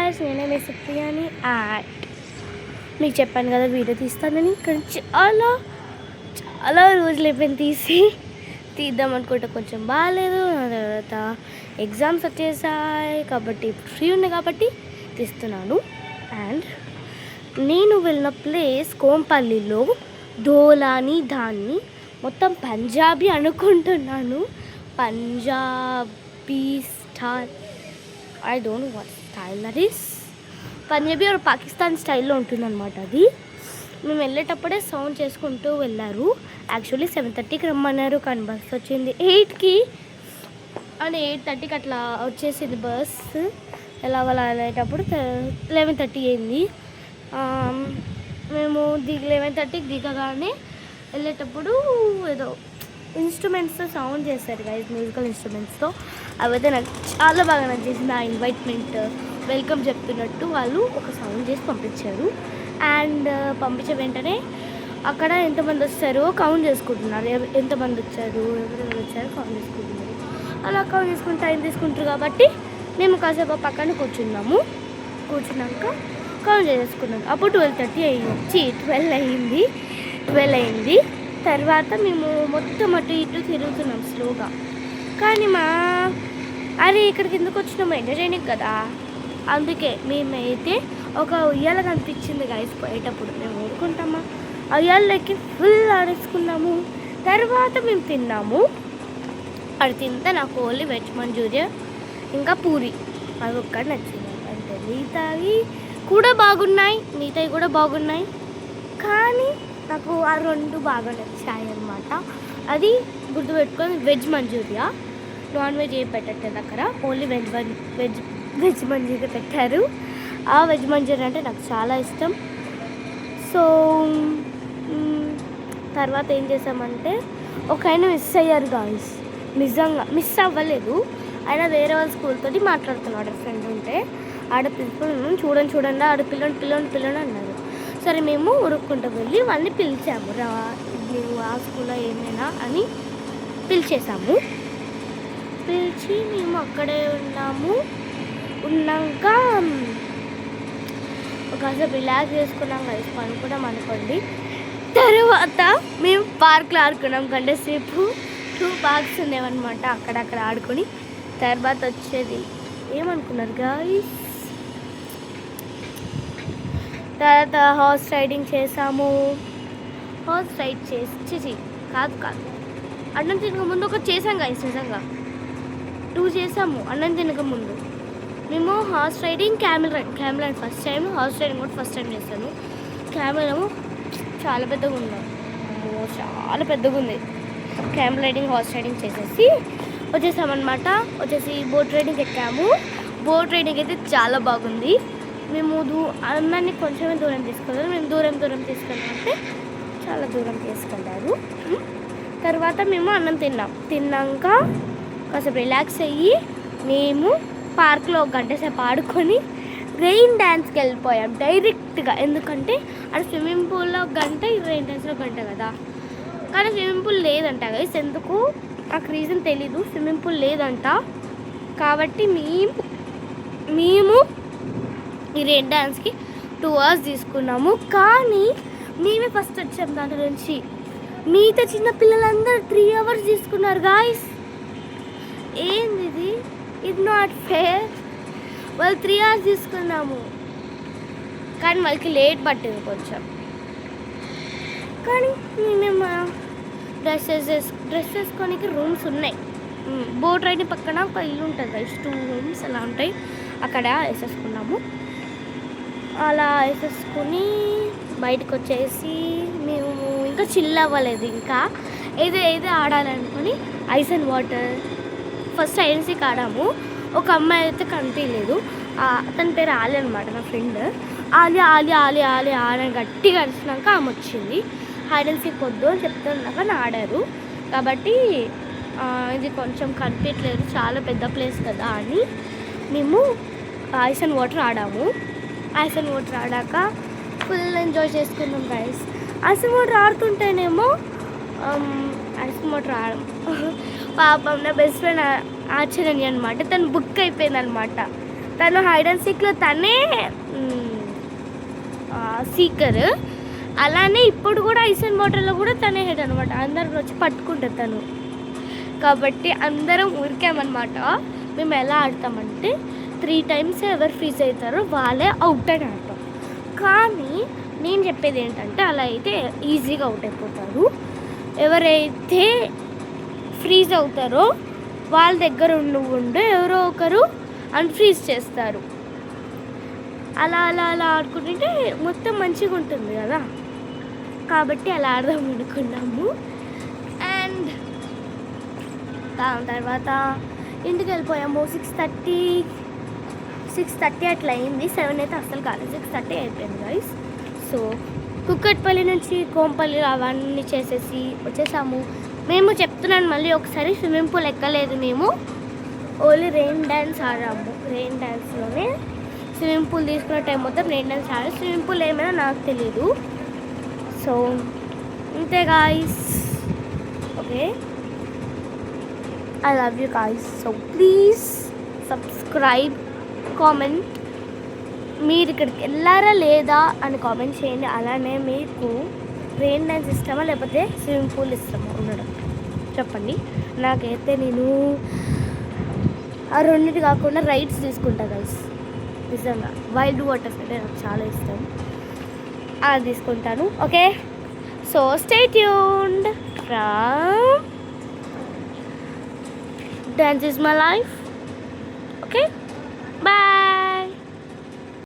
Guys, నేనే సుప్రియాని. మీకు చెప్పాను కదా వీడియో తీస్తానని. కానీ చాలా చాలా రోజులు అయిపోయింది తీద్దాం అనుకుంటే కొంచెం బాగాలేదు. తర్వాత ఎగ్జామ్స్ వచ్చేసాయి కాబట్టి ఫ్రీ ఉంది కాబట్టి తీస్తున్నాను. అండ్ నేను వెళ్ళిన ప్లేస్ కోంపల్లిలో ధోలాని దాన్ని మొత్తం పంజాబీ అనుకుంటున్నాను. Punjabi style, I don't know what style that is. Punjabi or Pakistan స్టైల్లో ఉంటుందన్నమాట అది. మేము వెళ్ళేటప్పుడే సౌండ్ చేసుకుంటూ వెళ్ళారు. యాక్చువల్లీ 7:30కి రమ్మన్నారు కానీ బస్ వచ్చింది 8కి అని 8:30కి అట్లా వచ్చేసింది బస్. ఎలా వెళ్ళేటప్పుడు 11:30 అయింది. మేము 11:30కి దిగగానే వెళ్ళేటప్పుడు ఏదో ఇన్స్ట్రుమెంట్స్తో సౌండ్ చేశారు గైస్, మ్యూజికల్ ఇన్స్ట్రుమెంట్స్తో. అవైతే నాకు చాలా బాగా నచ్చేసింది. ఆ ఇన్వైట్మెంట్ వెల్కమ్ చెప్తున్నట్టు వాళ్ళు ఒక సౌండ్ చేసి పంపించారు. అండ్ పంపించే వెంటనే అక్కడ ఎంతమంది వచ్చారో కౌంట్ చేసుకుంటున్నారు. ఎంతమంది వచ్చారు, ఎవరెవరు వచ్చారో కౌంట్ చేసుకుంటున్నారు. అలా కౌంట్ చేసుకుని టైం తీసుకుంటారు కాబట్టి మేము కాసేపు పక్కన కూర్చున్నాక కౌంట్ చేసుకున్నాం. అప్పుడు 12 అయింది. తర్వాత మేము మొత్తం అటు ఇటు తిరుగుతున్నాం స్లోగా. కానీ అరే ఇక్కడికి ఎందుకు వచ్చినాము, ఎంటర్టైనింగ్ కదా, అందుకే మేమైతే ఒక ఉయ్యాల కనిపించింది గైస్ పోయేటప్పుడు. మేము ఊరుకుంటామా, ఉయ్యాలకి ఫుల్ ఆడేసుకున్నాము. తర్వాత మేము తిన్నాము. అది తింటే నాకు ఓన్లీ వెజ్ మంచూరియా ఇంకా పూరి అది ఒక్కటి నచ్చింది. అంటే మిగతావి కూడా బాగున్నాయి కానీ నాకు ఆ రెండు బాగా నచ్చాయి అన్నమాట. అది గుర్తుపెట్టుకొని వెజ్ మంచూరియా, నాన్ వెజ్ ఏం పెట్టట్లేదు అక్కడ, ఓన్లీ వెజ్ మంచూరియా పెట్టారు. ఆ వెజ్ మంచూరియా అంటే నాకు చాలా ఇష్టం. సో తర్వాత ఏం చేసామంటే ఒక ఆయన మిస్ అయ్యారు గాయ్స్. నిజంగా మిస్ అవ్వలేదు, ఆయన వేరే వాళ్ళ స్కూల్తో మాట్లాడుతున్నాడు. ఫ్రెండ్ ఉంటే ఆడ పిలుపులను చూడండి ఆడ పిల్లని అన్నారు. సరే మేము ఉరుక్కుంటూ వెళ్ళి వాళ్ళని పిలిచాము. నువ్వు ఆ స్కూల్లో ఏమైనా అని పిలిచి మేము అక్కడే ఉన్నాక ఒకసారి రిలాక్స్ చేసుకున్నాం కలిసి పనుకున్నాం అనుకోండి. తర్వాత మేము పార్క్లో ఆడుకున్నాం గంట సేపు. 2 పార్క్స్ ఉండేవన్నమాట. అక్కడక్కడ ఆడుకొని తర్వాత వచ్చేది ఏమనుకున్నారు గాయ్స్, తర్వాత హార్స్ రైడింగ్ చేసాము. హార్స్ రైడ్ కాదు అన్నం తినక ముందు ఒకటి చేసాం గాయ్స్. నిజంగా 2 చేసాము అన్నం తినక ముందు. మేము horse riding, camel ride first time, horse riding కూడా ఫస్ట్ టైం చేస్తాను. క్యామెల్ ఏమో చాలా పెద్దగా ఉంది. క్యామెల్ రైడింగ్, హార్స్ రైడింగ్ చేసేసి వచ్చేసామన్నమాట. బోట్ రైడింగ్ ఎక్కాము. బోట్ రైడింగ్ అయితే చాలా బాగుంది. మేము అన్నాన్ని కొంచెమే దూరం తీసుకెళ్ళారు. మేము దూరం తీసుకెళ్ళామంటే చాలా దూరం తీసుకెళ్ళారు. తర్వాత మేము అన్నం తిన్నాక కాసేపు రిలాక్స్ అయ్యి మేము పార్క్లో 1 గంట సేపు ఆడుకొని రెయిన్ డ్యాన్స్కి వెళ్ళిపోయాం డైరెక్ట్గా. ఎందుకంటే అక్కడ స్విమ్మింగ్ పూల్లో 1 గంట, రెయిన్ డ్యాన్స్లో 1 గంట కదా. కానీ స్విమ్మింగ్ పూల్ లేదంట గైస్. ఎందుకు నాకు రీజన్ తెలీదు. స్విమ్మింగ్ పూల్ లేదంట కాబట్టి మేము ఈ రెయిన్ డాన్స్కి 2 hours తీసుకున్నాము. కానీ మేమే ఫస్ట్ వచ్చాము దాని నుంచి. మిగతా చిన్న పిల్లలందరూ 3 hours తీసుకున్నారు గాయస్. ఏంది ఇది నాట్ ఫేర్. వాళ్ళు 3 hours తీసుకున్నాము కానీ వాళ్ళకి లేట్ పట్టింది కొంచెం. కానీ మేము డ్రెస్ వేసుకోనికి రూమ్స్ ఉన్నాయి. బోట్ రైడ్ పక్కన ఒక ఇల్లు ఉంటుంది గైస్, 2 rooms అలా ఉంటాయి. అక్కడ వేసేసుకున్నాము. అలా వేసేసుకుని బయటకు వచ్చేసి మేము ఇంకా చిల్ అవ్వలేదు. ఇంకా ఏదో ఆడాలనుకుని ఐస్ అండ్ వాటర్ ఫస్ట్ ఐడెన్సీకి ఆడాము. ఒక అమ్మాయి అయితే కనిపించలేదు. అతని పేరు ఆలి అనమాట, నా ఫ్రెండ్. ఆలి అని గట్టిగా అరిచినాక ఆమె వచ్చింది. హైడెన్సీకి వద్దు అని చెప్తున్నాక ఆడారు. కాబట్టి ఇది కొంచెం కనిపించలేదు, చాలా పెద్ద ప్లేస్ కదా అని మేము ఐస్ అండ్ వాటర్ ఆడాము. ఐస్ అండ్ వాటర్ ఆడాక ఫుల్ ఎంజాయ్ చేసుకున్నాం గైస్. ఐస్ అండ్ వాటర్ ఆడుతుంటేనేమో ఐస్ అండ్ వాటర్ పాపం నా బెస్ట్ ఫ్రెండ్ ఆచరణి అనమాట, తను బుక్ అయిపోయింది అనమాట. తను హైడ్ అండ్ సీక్లో తనే సీకర్. అలానే ఇప్పుడు కూడా ఐస్ అండ్ వాటర్లో కూడా తనే హెడ్ అనమాట. అందరం వచ్చి పట్టుకుంటుంది తను. కాబట్టి అందరం ఊరికామన్నమాట. మేము ఎలా ఆడతామంటే 3 times ఎవరు ఫ్రీజ్ అవుతారో వాళ్ళే అవుట్ అని ఆడతాం. కానీ నేను చెప్పేది ఏంటంటే అలా అయితే ఈజీగా అవుట్ అయిపోతారు. ఎవరైతే ఫ్రీజ్ అవుతారో వాళ్ళ దగ్గర ఉండి ఎవరో ఒకరు అన్ఫ్రీజ్ చేస్తారు. అలా అలా అలా ఆడుకుంటుంటే మొత్తం మంచిగా ఉంటుంది కదా. కాబట్టి అలా ఆడదాం అనుకున్నాము. అండ్ దాని తర్వాత ఇంటికి వెళ్ళిపోయాము. 6:30 అట్లా అయింది. 7 అయితే అస్సలు కాలేదు, 6:30 అయిపోయింది గైస్. సో కుక్కట్పల్లి నుంచి కోంపల్లి అవన్నీ చేసేసి వచ్చేసాము. మేము చెప్తున్నాను మళ్ళీ ఒకసారి, స్విమ్మింగ్ పూల్ ఎక్కలేదు మేము. ఓన్లీ రెయిన్ డ్యాన్స్ ఆడాము. రెయిన్ డ్యాన్స్లోనే స్విమ్మింగ్ పూల్ తీసుకున్న టైం మొత్తం రెయిన్ డ్యాన్స్ ఆడాము. స్విమ్మింగ్ పూల్ ఏమైనా నాకు తెలీదు. సో అంతే guys. Okay, I love you guys. So please subscribe, comment. మీరు ఇక్కడికి వెళ్ళారా లేదా అని కామెంట్ చేయండి. అలానే మీకు రెయిన్ డ్యాన్స్ ఇష్టమా లేకపోతే స్విమ్మింగ్ పూల్ ఇష్టమా ఉండడం చెప్పండి. నాకైతే నేను ఆ రెండింటి కాకుండా రైడ్స్ తీసుకుంటా గైస్. నిజంగా వైల్డ్ వాటర్స్ అంటే నాకు చాలా ఇష్టం, అది తీసుకుంటాను. Okay, so stay tuned from Dance is my life. Okay.